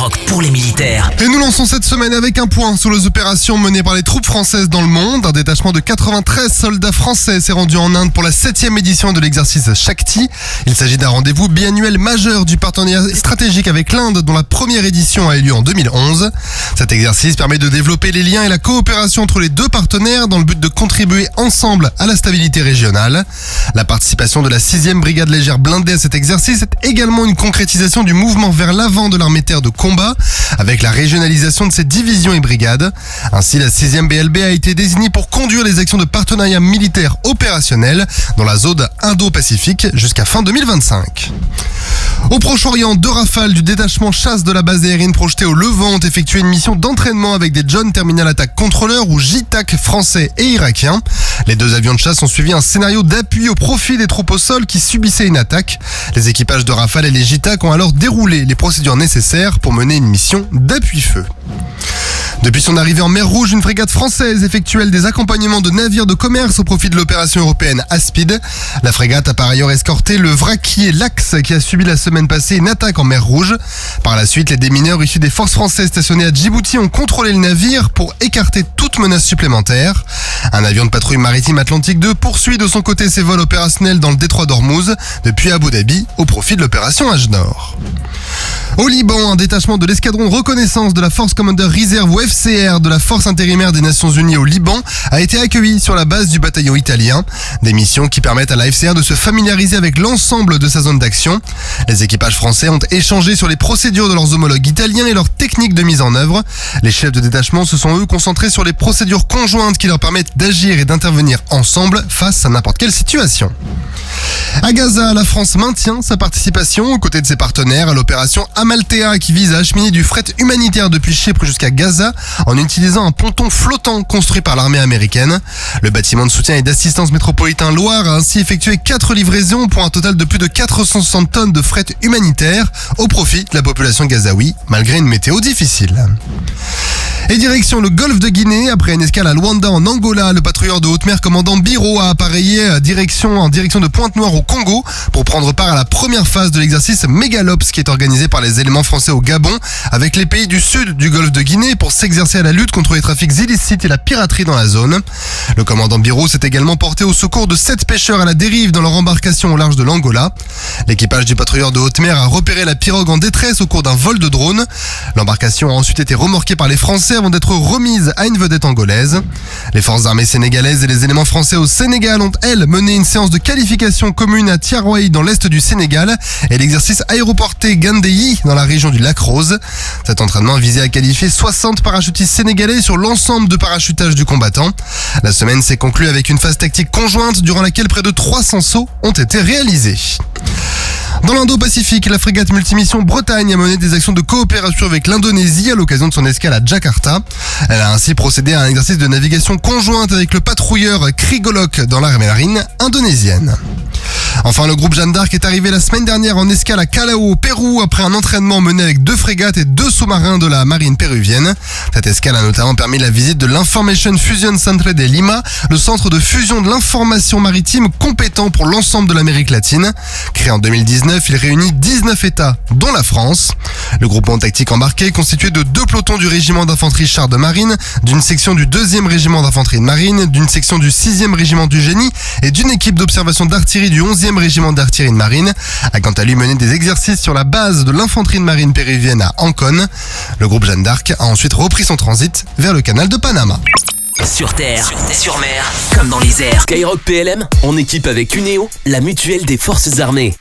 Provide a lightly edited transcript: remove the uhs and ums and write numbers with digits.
Skyrock pour les militaires. Et nous lançons cette semaine avec un point sur les opérations menées par les troupes françaises dans le monde. Un détachement de 93 soldats français s'est rendu en Inde pour la 7e édition de l'exercice Shakti. Il s'agit d'un rendez-vous biannuel majeur du partenariat stratégique avec l'Inde dont la première édition a eu lieu en 2011. Cet exercice permet de développer les liens et la coopération entre les deux partenaires dans le but de contribuer ensemble à la stabilité régionale. La participation de la 6e brigade légère blindée à cet exercice est également une concrétisation du mouvement vers l'avant de l'armée terre de combat avec la régionalisation de ses divisions et brigades. Ainsi, la 6e BLB a été désignée pour conduire les actions de partenariat militaire opérationnel dans la zone Indo-Pacifique jusqu'à fin 2025. Au Proche-Orient, 2 rafales du détachement chasse de la base aérienne projetée au Levant ont effectué une mission d'entraînement avec des Joint Terminal Attack Controllers ou JTAC français et irakiens. Les 2 avions de chasse ont suivi un scénario d'appui au profit des troupes au sol qui subissaient une attaque. Les équipages de Rafale et les JTAC ont alors déroulé les procédures nécessaires pour mener une mission d'appui-feu. Depuis son arrivée en mer Rouge, une frégate française effectuait des accompagnements de navires de commerce au profit de l'opération européenne Aspide. La frégate a par ailleurs escorté le vraquier l'Axe qui a subi la semaine passée une attaque en mer Rouge. Par la suite, les démineurs issus des forces françaises stationnées à Djibouti ont contrôlé le navire pour écarter toute menace supplémentaire. Un avion de patrouille maritime Atlantique 2 poursuit de son côté ses vols opérationnels dans le détroit d'Ormuz depuis Abu Dhabi au profit de l'opération Aj-Nord. Au Liban, un détachement de l'escadron de reconnaissance de la Force Commander Reserve ou FCR de la Force intérimaire des Nations Unies au Liban a été accueilli sur la base du bataillon italien. Des missions qui permettent à la FCR de se familiariser avec l'ensemble de sa zone d'action. Les équipages français ont échangé sur les procédures de leurs homologues italiens et leurs techniques de mise en œuvre. Les chefs de détachement se sont eux concentrés sur les procédures conjointes qui leur permettent d'agir et d'intervenir ensemble face à n'importe quelle situation. À Gaza, la France maintient sa participation aux côtés de ses partenaires à l'opération Amaltea qui vise à acheminer du fret humanitaire depuis Chypre jusqu'à Gaza en utilisant un ponton flottant construit par l'armée américaine. Le bâtiment de soutien et d'assistance métropolitain Loire a ainsi effectué 4 livraisons pour un total de plus de 460 tonnes de fret humanitaire au profit de la population gazaoui malgré une météo difficile. Et direction le golfe de Guinée, après une escale à Luanda en Angola, le patrouilleur de haute mer commandant Biro a appareillé en direction de Pointe-Noire au Congo pour prendre part à la première phase de l'exercice Megalops qui est organisé par les éléments français au Gabon avec les pays du sud du golfe de Guinée pour s'exercer à la lutte contre les trafics illicites et la piraterie dans la zone. Le commandant Biro s'est également porté au secours de 7 pêcheurs à la dérive dans leur embarcation au large de l'Angola. L'équipage du patrouilleur de haute mer a repéré la pirogue en détresse au cours d'un vol de drone. L'embarcation a ensuite été remorquée par les Français avant d'être remise à une vedette angolaise. Les forces armées sénégalaises et les éléments français au Sénégal ont, elles, mené une séance de qualification commune à Tiaroy dans l'est du Sénégal et l'exercice aéroporté Gandéi dans la région du Lac Rose. Cet entraînement visait à qualifier 60 parachutistes sénégalais sur l'ensemble de parachutage du combattant. La semaine s'est conclue avec une phase tactique conjointe durant laquelle près de 300 sauts ont été réalisés. Dans l'Indo-Pacifique, la frégate multimission Bretagne a mené des actions de coopération avec l'Indonésie à l'occasion de son escale à Jakarta. Elle a ainsi procédé à un exercice de navigation conjointe avec le patrouilleur Krigolok dans l'armée marine indonésienne. Enfin, le groupe Jeanne d'Arc est arrivé la semaine dernière en escale à Callao au Pérou après un entraînement mené avec 2 frégates et 2 sous-marins de la marine péruvienne. Cette escale a notamment permis la visite de l'Information Fusion Centre de Lima, le centre de fusion de l'information maritime compétent pour l'ensemble de l'Amérique latine. Créé en 2019, il réunit 19 États, dont la France. Le groupement tactique embarqué est constitué de 2 pelotons du régiment d'infanterie chars de marine, d'une section du 2e régiment d'infanterie de marine, d'une section du 6e régiment du génie et d'une équipe d'observation d'artillerie du 11e régiment d'artillerie de marine, a quant à lui mené des exercices sur la base de l'infanterie de marine péruvienne à Ancon. Le groupe Jeanne d'Arc a ensuite repris son transit vers le canal de Panama. Sur terre, sur mer, comme dans les airs. Skyrock PLM, en équipe avec Cuneo, la mutuelle des forces armées.